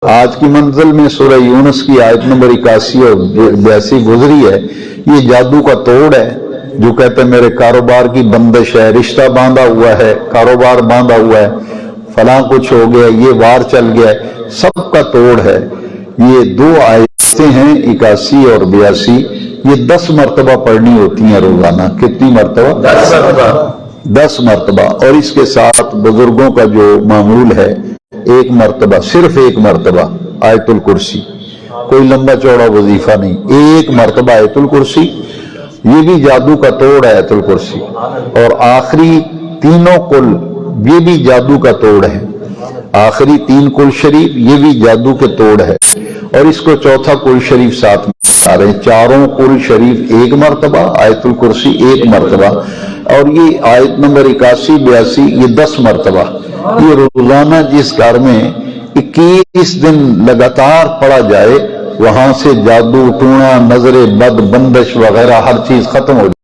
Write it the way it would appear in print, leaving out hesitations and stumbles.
آج کی منزل میں سورہ یونس کی آیت نمبر 81 اور 82 گزری ہے. یہ جادو کا توڑ ہے جو کہتے ہیں میرے کاروبار کی بندش ہے، رشتہ باندھا ہوا ہے، کاروبار باندھا ہوا ہے، فلاں کچھ ہو گیا، یہ وار چل گیا ہے، سب کا توڑ ہے. یہ دو آیتیں ہیں 81 اور 82. یہ 10 مرتبہ پڑھنی ہوتی ہیں روزانہ. کتنی مرتبہ؟ 10 مرتبہ. 10 مرتبہ. اور اس کے ساتھ بزرگوں کا جو معمول ہے، ایک مرتبہ، صرف ایک مرتبہ آیت الکرسی. کوئی لمبا چوڑا وظیفہ نہیں، ایک مرتبہ آیت الکرسی. یہ بھی جادو کا توڑ ہے آیت الکرسی. اور آخری تینوں کل یہ بھی جادو کا توڑ ہے. آخری 3 کل شریف یہ بھی جادو کے توڑ ہے. اور اس کو چوتھا کل شریف ساتھ میں آ رہے ہیں. چاروں کل شریف ایک مرتبہ، آیت الکرسی ایک مرتبہ. اور یہ آیت نمبر 81 82 یہ 10 مرتبہ. یہ روزانہ جس گھر میں 21 دن لگاتار پڑھا جائے، وہاں سے جادو ٹونا، نظر بد، بندش وغیرہ ہر چیز ختم ہو جائے.